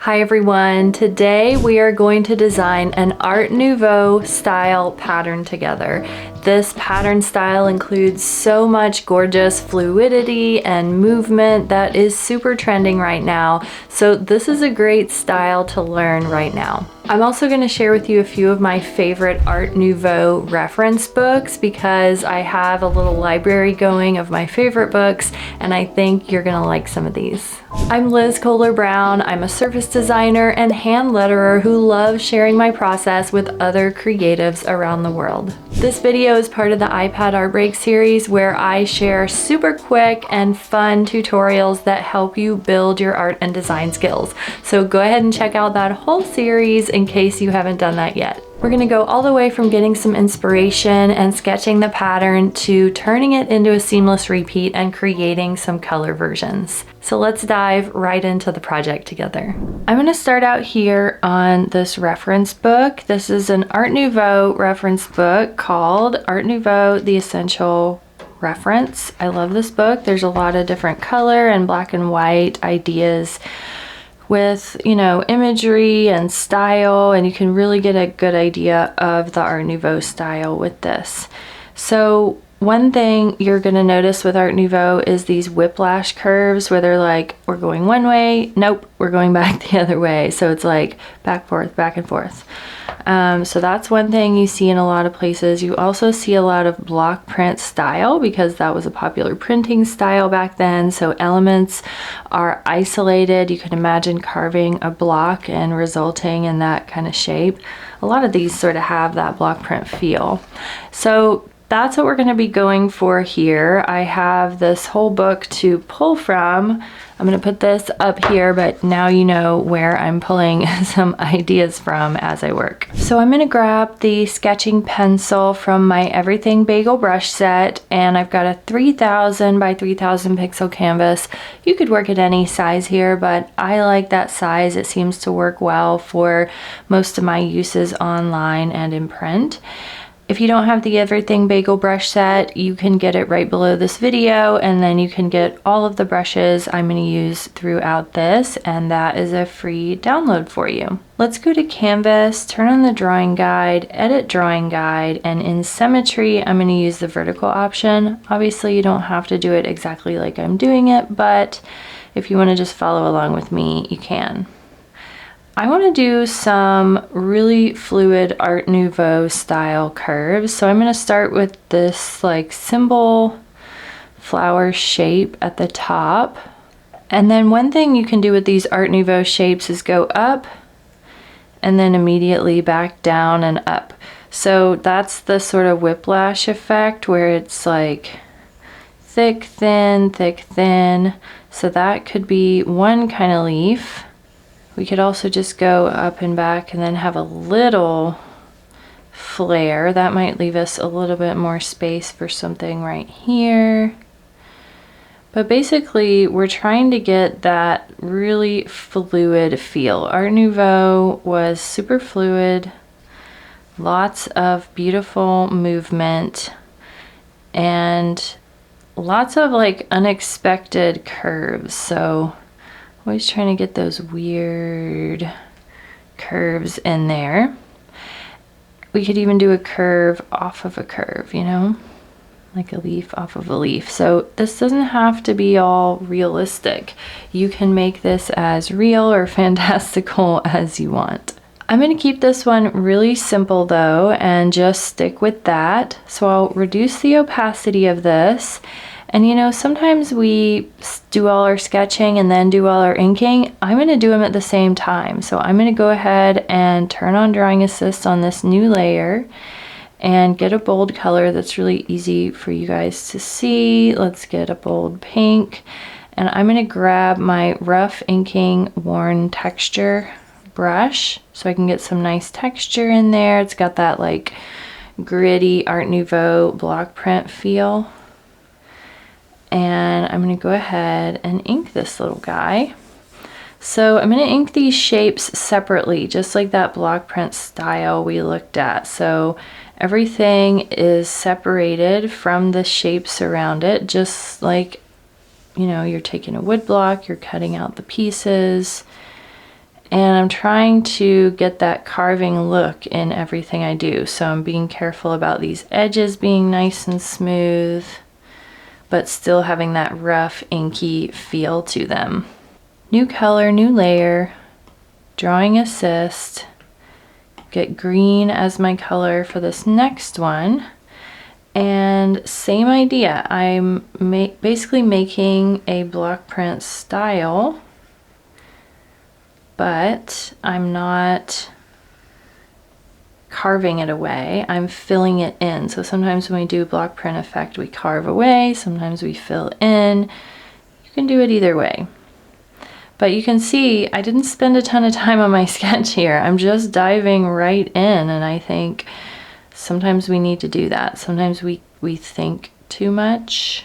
Hi everyone, today we are going to design an Art Nouveau style pattern together. This pattern style includes so much gorgeous fluidity and movement that is super trending right now, so this is a great style to learn right now. I'm also going to share with you a few of my favorite Art Nouveau reference books because I have a little library going of my favorite books and I think you're going to like some of these. I'm Liz Kohler Brown. I'm a surface designer and hand letterer who loves sharing my process with other creatives around the world. This video is part of the iPad Art Break series where I share super quick and fun tutorials that help you build your art and design skills. So go ahead and check out that whole series in case you haven't done that yet. We're going to go all the way from getting some inspiration and sketching the pattern to turning it into a seamless repeat and creating some color versions. So let's dive right into the project together. I'm going to start out here on this reference book. This is an Art Nouveau reference book called Art Nouveau, The Essential Reference. I love this book. There's a lot of different color and black and white ideas with, you know, imagery and style, and you can really get a good idea of the Art Nouveau style with this. So one thing you're going to notice with Art Nouveau is these whiplash curves where they're like, we're going one way, nope, we're going back the other way. So it's like back, forth, back and forth. So that's one thing you see in a lot of places. You also see a lot of block print style because that was a popular printing style back then. So elements are isolated. You can imagine carving a block and resulting in that kind of shape. A lot of these sort of have that block print feel. So that's what we're going to be going for here. I have this whole book to pull from. I'm going to put this up here, but now you know where I'm pulling some ideas from as I work. So I'm going to grab the sketching pencil from my Everything Bagel brush set, and I've got a 3000 by 3000 pixel canvas. You could work at any size here, but I like that size. It seems to work well for most of my uses online and in print. If you don't have the Everything Bagel brush set, you can get it right below this video, and then you can get all of the brushes I'm going to use throughout this, and that is a free download for you. Let's go to Canvas, turn on the drawing guide, edit drawing guide, and in symmetry, I'm going to use the vertical option. Obviously, you don't have to do it exactly like I'm doing it, but if you want to just follow along with me, you can. I want to do some really fluid Art Nouveau style curves. So I'm going to start with this like symbol flower shape at the top. And then one thing you can do with these Art Nouveau shapes is go up and then immediately back down and up. So that's the sort of whiplash effect where it's like thick, thin, thick, thin. So that could be one kind of leaf. We could also just go up and back and then have a little flare. That might leave us a little bit more space for something right here. But basically, we're trying to get that really fluid feel. Art Nouveau was super fluid, lots of beautiful movement, and lots of like unexpected curves. So always trying to get those weird curves in there. We could even do a curve off of a curve, you know, like a leaf off of a leaf. So this doesn't have to be all realistic. You can make this as real or fantastical as you want. I'm going to keep this one really simple though and just stick with that. So I'll reduce the opacity of this. And you know, sometimes we do all our sketching and then do all our inking. I'm going to do them at the same time. So I'm going to go ahead and turn on Drawing Assist on this new layer and get a bold color that's really easy for you guys to see. Let's get a bold pink. And I'm going to grab my rough inking worn texture brush so I can get some nice texture in there. It's got that like gritty Art Nouveau block print feel. And I'm going to go ahead and ink this little guy. So I'm going to ink these shapes separately, just like that block print style we looked at. So everything is separated from the shapes around it, just like, you know, you're taking a wood block, you're cutting out the pieces, I'm trying to get that carving look in everything I do. So I'm being careful about these edges being nice and smooth, but still having that rough, inky feel to them. New color, new layer, drawing assist, get green as my color for this next one. And same idea, I'm basically making a block print style, but I'm not carving it away, I'm filling it in. So sometimes when we do block print effect, we carve away, sometimes we fill in. You can do it either way. But you can see I didn't spend a ton of time on my sketch here. I'm just diving right in, and I think sometimes we need to do that. Sometimes we think too much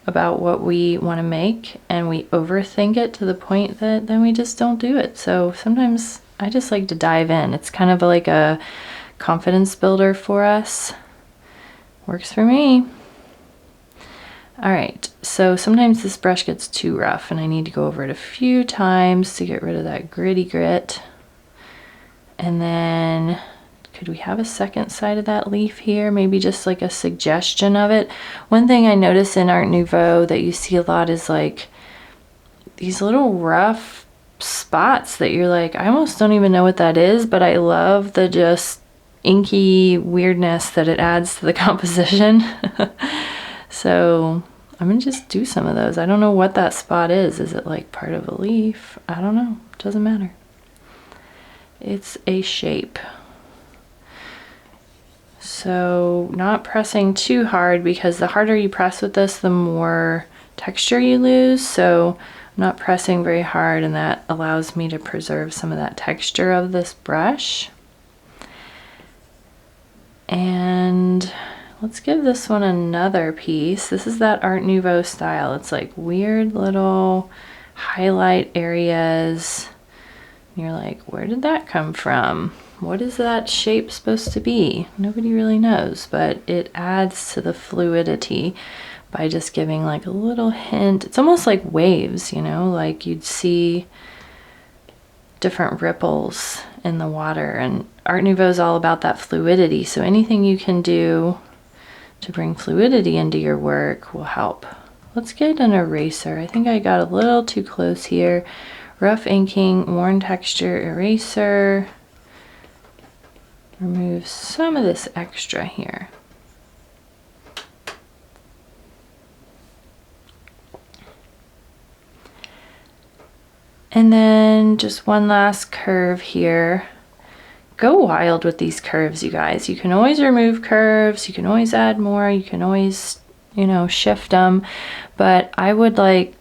about what we want to make, and we overthink it to the point that then we just don't do it. So sometimes I just like to dive in. It's kind of like a confidence builder for us. Works for me. All right, so sometimes this brush gets too rough and I need to go over it a few times to get rid of that gritty grit. And then could we have a second side of that leaf here? Maybe just like a suggestion of it. One thing I notice in Art Nouveau that you see a lot is like these little rough spots that you're like, I almost don't even know what that is, but I love the just inky weirdness that it adds to the composition. So I'm gonna just do some of those. I don't know what that spot is. Is it like part of a leaf? I don't know, doesn't matter. It's a shape. So not pressing too hard, because the harder you press with this, the more texture you lose. So I'm not pressing very hard, and that allows me to preserve some of that texture of this brush. And let's give this one another piece. This is that Art Nouveau style. It's like weird little highlight areas. You're like, where did that come from? What is that shape supposed to be? Nobody really knows, but it adds to the fluidity by just giving like a little hint. It's almost like waves, you know, like you'd see different ripples in the water. And Art Nouveau is all about that fluidity. So anything you can do to bring fluidity into your work will help. Let's get an eraser. I think I got a little too close here. Rough inking, worn texture eraser. Remove some of this extra here. And then just one last curve here. Go wild with these curves, you guys. You can always remove curves, you can always add more, you can always, you know, shift them. But I would like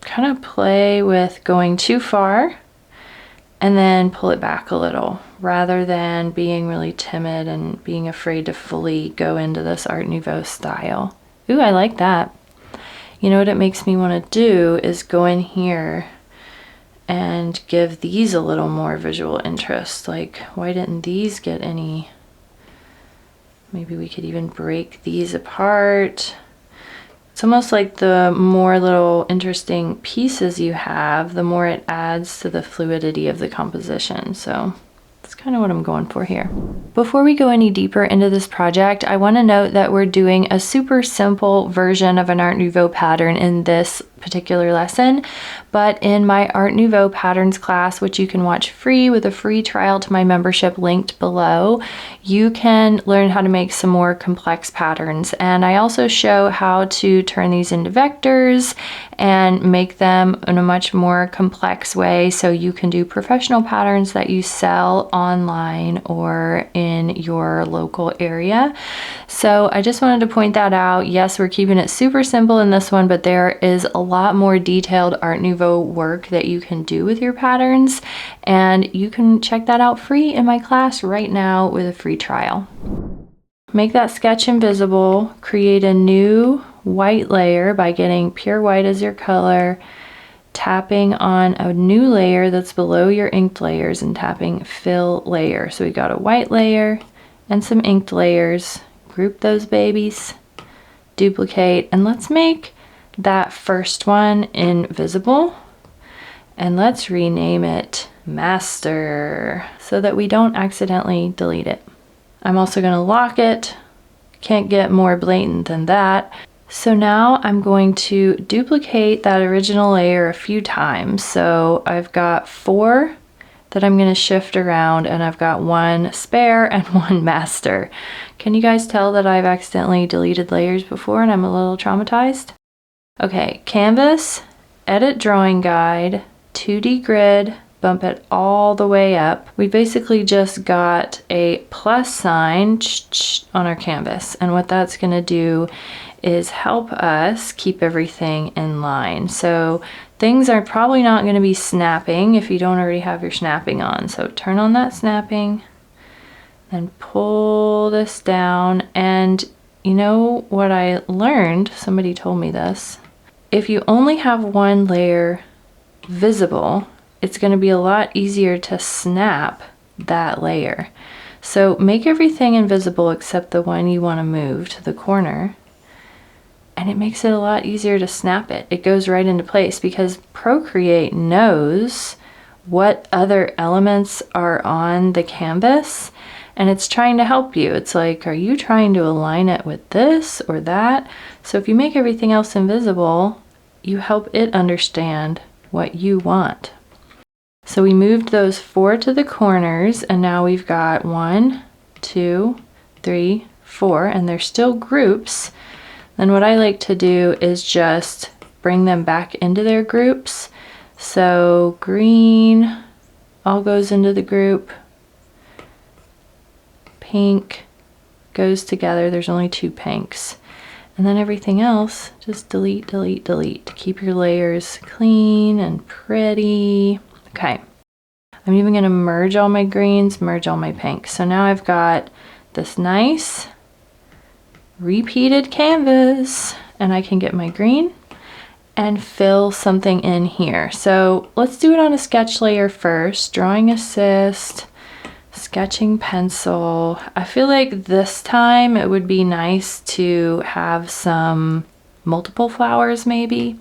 kind of play with going too far and then pull it back a little, rather than being really timid and being afraid to fully go into this Art Nouveau style. Ooh, I like that. You know what it makes me want to do is go in here and give these a little more visual interest. Like, why didn't these get any? Maybe we could even break these apart. It's almost like the more little interesting pieces you have, the more it adds to the fluidity of the composition. So that's kind of what I'm going for here. Before we go any deeper into this project, I want to note that we're doing a super simple version of an Art Nouveau pattern in this particular lesson, but in my Art Nouveau patterns class, which you can watch free with a free trial to my membership linked below, you can learn how to make some more complex patterns. And I also show how to turn these into vectors and make them in a much more complex way, so you can do professional patterns that you sell online or in your local area. So I just wanted to point that out. Yes, we're keeping it super simple in this one, but there is a lot more detailed Art Nouveau work that you can do with your patterns, and you can check that out free in my class right now with a free trial. Make that sketch invisible, create a new white layer by getting pure white as your color, tapping on a new layer that's below your inked layers and tapping fill layer. So we got a white layer and some inked layers. Group those babies, duplicate, and let's make that first one invisible, and let's rename it master so that we don't accidentally delete it. I'm also going to lock it. Can't get more blatant than that. So now I'm going to duplicate that original layer a few times. So I've got 4 that I'm going to shift around, and I've got 1 spare and 1 master. Can you guys tell that I've accidentally deleted layers before and I'm a little traumatized? Okay, canvas, edit drawing guide, 2D grid, bump it all the way up. We basically just got a plus sign on our canvas, and what that's going to do is help us keep everything in line. So things are probably not going to be snapping if you don't already have your snapping on. So turn on that snapping and pull this down. And you know what I learned? Somebody told me this. If you only have one layer visible, it's going to be a lot easier to snap that layer. So make everything invisible except the one you want to move to the corner. And it makes it a lot easier to snap it. It goes right into place because Procreate knows what other elements are on the canvas, and it's trying to help you. It's like, are you trying to align it with this or that? So if you make everything else invisible, you help it understand what you want. So we moved those 4 to the corners, and now we've got 1, 2, 3, 4, and they're still groups. Then what I like to do is just bring them back into their groups. So green all goes into the group. Pink goes together. There's only 2 pinks. And then everything else, just delete, delete, delete. Keep your layers clean and pretty. Okay. I'm even going to merge all my greens, merge all my pinks. So now I've got this nice repeated canvas, and I can get my green and fill something in here. So let's do it on a sketch layer first. Drawing assist, sketching pencil. I feel like this time it would be nice to have some multiple flowers maybe.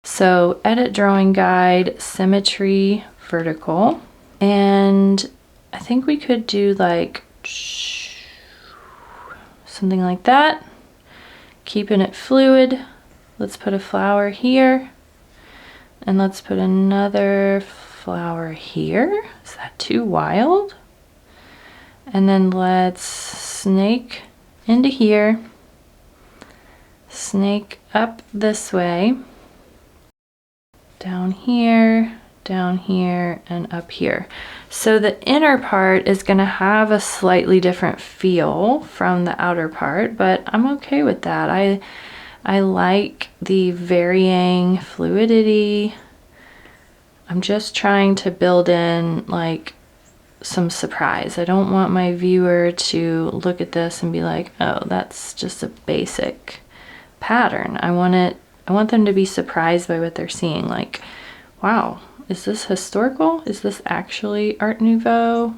So edit drawing guide, symmetry, vertical. And I think we could do like something like that, keeping it fluid. Let's put a flower here, and let's put another flower here. Is that too wild? And then let's snake into here, snake up this way, down here, and up here. So the inner part is going to have a slightly different feel from the outer part, but I'm okay with that. I like the varying fluidity. I'm just trying to build in like some surprise. I don't want my viewer to look at this and be like, oh, that's just a basic pattern. I want them to be surprised by what they're seeing. Like, wow, is this historical? Is this actually Art Nouveau?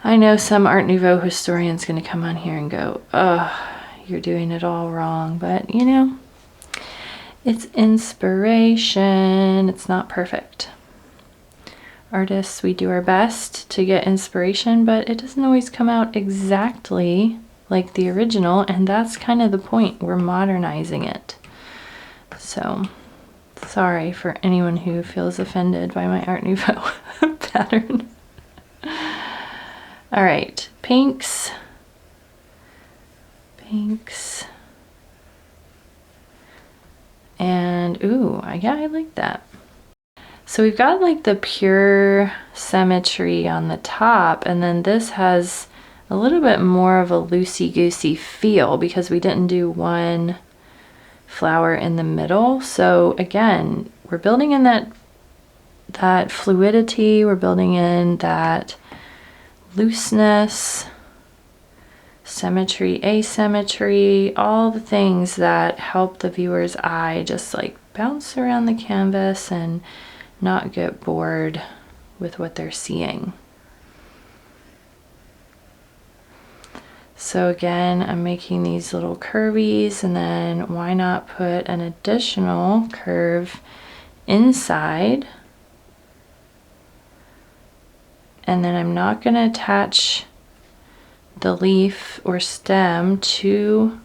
I know some Art Nouveau historian's gonna come on here and go, oh, you're doing it all wrong. But you know, it's inspiration. It's not perfect. Artists, we do our best to get inspiration, but it doesn't always come out exactly like the original, and that's kind of the point. We're modernizing it. So sorry for anyone who feels offended by my Art Nouveau pattern. All right, pinks. And ooh, yeah, I like that. So we've got like the pure symmetry on the top, and then this has a little bit more of a loosey-goosey feel because we didn't do one flower in the middle. So again, we're building in that fluidity, we're building in that looseness, symmetry, asymmetry, all the things that help the viewer's eye just like bounce around the canvas and not get bored with what they're seeing. So again, I'm making these little curvies, and then why not put an additional curve inside And then I'm not going to attach the leaf or stem to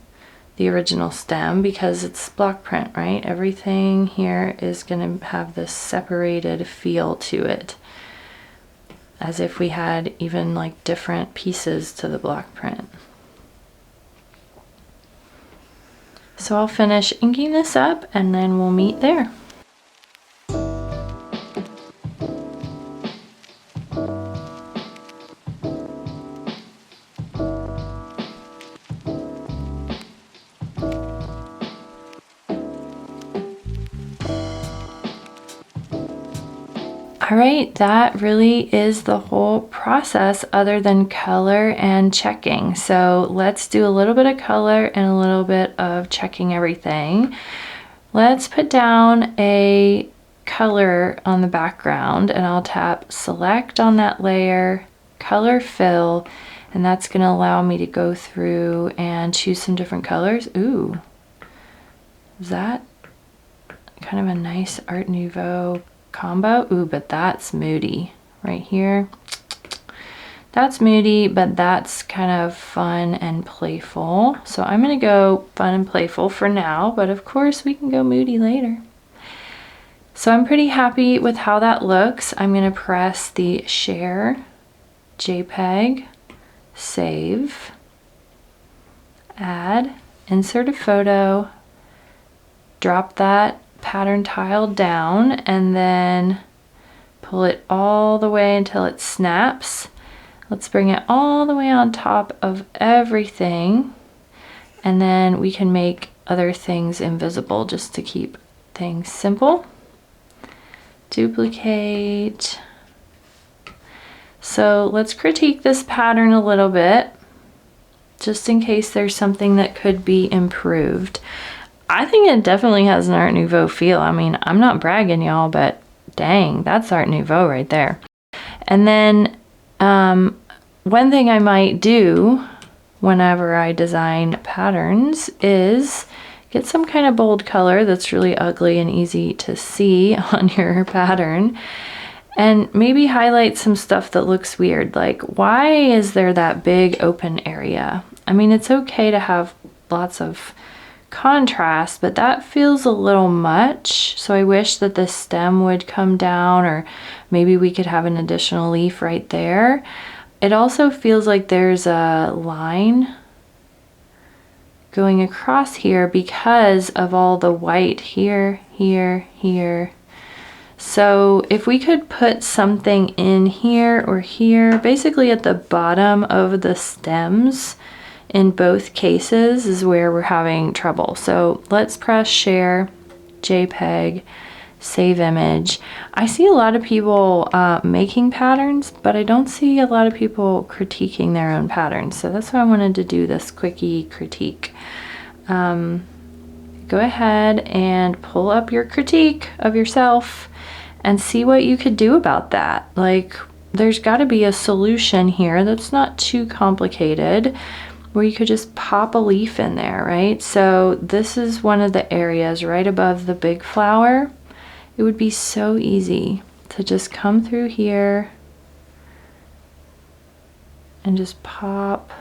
the original stem because it's block print, right? Everything here is going to have this separated feel to it, as if we had even like different pieces to the block print. So I'll finish inking this up and then we'll meet there. All right, that really is the whole process other than color and checking. So let's do a little bit of color and a little bit of checking everything. Let's put down a color on the background and I'll tap select on that layer, color fill, and that's going to allow me to go through and choose some different colors. Ooh, is that kind of a nice Art Nouveau combo? Ooh, but that's moody right here. That's moody, but that's kind of fun and playful. So I'm going to go fun and playful for now, but of course we can go moody later. So I'm pretty happy with how that looks. I'm going to press the share, JPEG, save, add, insert a photo, drop that pattern tile down, and then pull it all the way until it snaps. Let's bring it all the way on top of everything, and then we can make other things invisible just to keep things simple. Duplicate. So let's critique this pattern a little bit, just in case there's something that could be improved. I think it definitely has an Art Nouveau feel. I mean, I'm not bragging, y'all, but dang, that's Art Nouveau right there. And then one thing I might do whenever I design patterns is get some kind of bold color that's really ugly and easy to see on your pattern, and maybe highlight some stuff that looks weird. Like, why is there that big open area? I mean, it's okay to have lots of contrast, but that feels a little much. So I wish that the stem would come down, or maybe we could have an additional leaf right there. It also feels like there's a line going across here because of all the white here, here, here. So if we could put something in here or here, basically at the bottom of the stems, in both cases is where we're having trouble. So let's press share, JPEG, save image. I see a lot of people making patterns, but I don't see a lot of people critiquing their own patterns. So that's why I wanted to do this quickie critique. Go ahead and pull up your critique of yourself and see what you could do about that. Like, there's got to be a solution here that's not too complicated, where you could just pop a leaf in there, right? So this is one of the areas right above the big flower. It would be so easy to just come through here and just pop.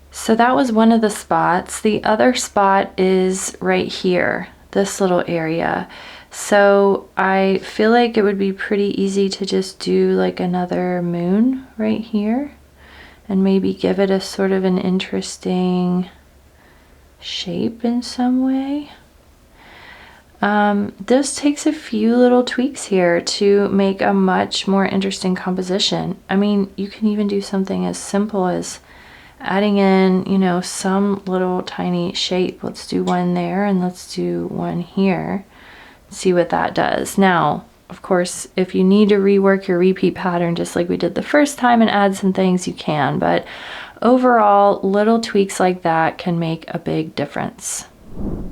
So that was one of the spots. The other spot is right here, this little area. So I feel like it would be pretty easy to just do like another moon right here and maybe give it a sort of an interesting shape in some way. This takes a few little tweaks here to make a much more interesting composition. I mean, you can even do something as simple as adding in, you know, some little tiny shape. Let's do one there and let's do one here. See what that does. Now, of course, if you need to rework your repeat pattern just like we did the first time and add some things, you can, but overall, little tweaks like that can make a big difference.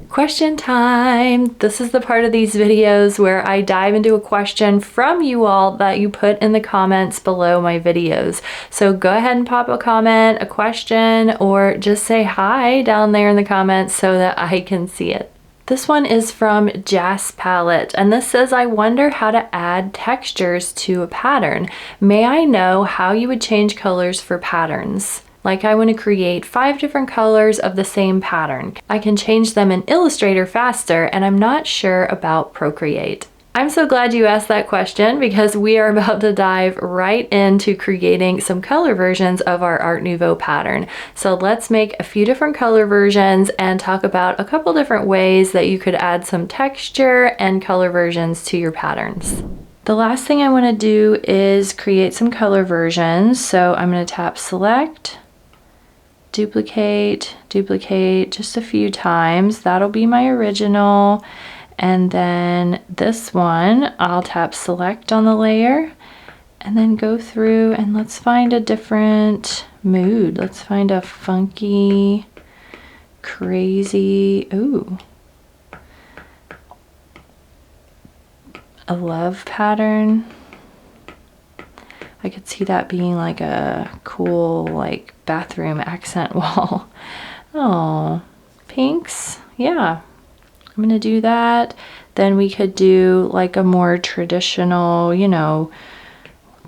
Question time! This is the part of these videos where I dive into a question from you all that you put in the comments below my videos. So go ahead and pop a comment, a question, or just say hi down there in the comments so that I can see it. This one is from Jas Palette, and this says, I wonder how to add add textures to a pattern. May I know how you would change colors for patterns? Like I want to create 5 different colors of the same pattern. I can change them in Illustrator faster, and I'm not sure about Procreate. I'm so glad you asked that question because we are about to dive right into creating some color versions of our Art Nouveau pattern. So let's make a few different color versions and talk about a couple different ways that you could add some texture and color versions to your patterns. The last thing I want to do is create some color versions. So I'm going to tap select, duplicate, duplicate just a few times. That'll be my original. And then this one, I'll tap select on the layer and then go through and let's find a different mood. Let's find a funky, crazy, ooh, a love pattern. I could see that being like a cool, like bathroom accent wall. Oh, pinks, yeah. I'm gonna do that. Then we could do like a more traditional, you know,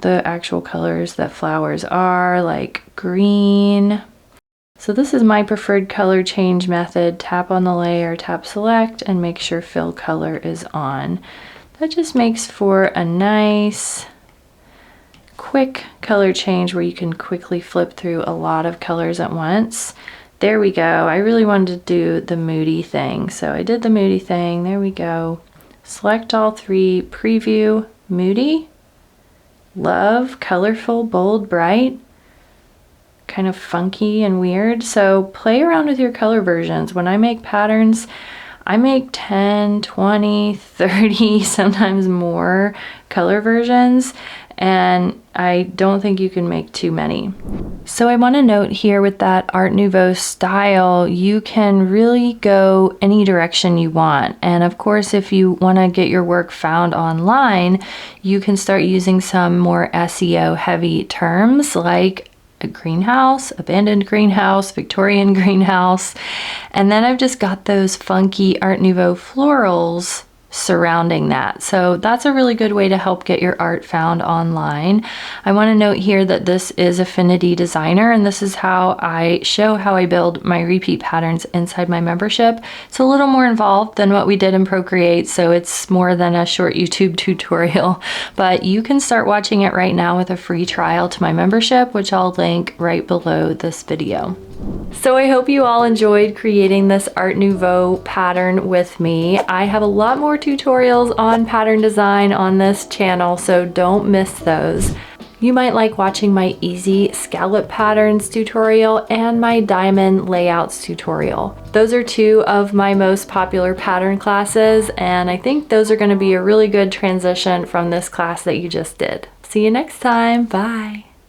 the actual colors that flowers are, like green. So this is my preferred color change method. Tap on the layer, tap select, and make sure fill color is on. That just makes for a nice, quick color change where you can quickly flip through a lot of colors at once. There we go. I really wanted to do the moody thing. So I did the moody thing. There we go. Select all 3, preview, moody, love, colorful, bold, bright, kind of funky and weird. So play around with your color versions. When I make patterns, I make 10, 20, 30, sometimes more color versions, and I don't think you can make too many. So I want to note here with that Art Nouveau style, you can really go any direction you want. And of course, if you want to get your work found online, you can start using some more SEO heavy terms like a greenhouse, abandoned greenhouse, Victorian greenhouse. And then I've just got those funky Art Nouveau florals surrounding that. So that's a really good way to help get your art found online. I want to note here that this is Affinity Designer, and this is how I show how I build my repeat patterns inside my membership. It's a little more involved than what we did in Procreate, so it's more than a short YouTube tutorial, but you can start watching it right now with a free trial to my membership, which I'll link right below this video. So I hope you all enjoyed creating this Art Nouveau pattern with me. I have a lot more tutorials on pattern design on this channel, so don't miss those. You might like watching my easy scallop patterns tutorial and my diamond layouts tutorial. Those are 2 of my most popular pattern classes, and I think those are going to be a really good transition from this class that you just did. See you next time. Bye.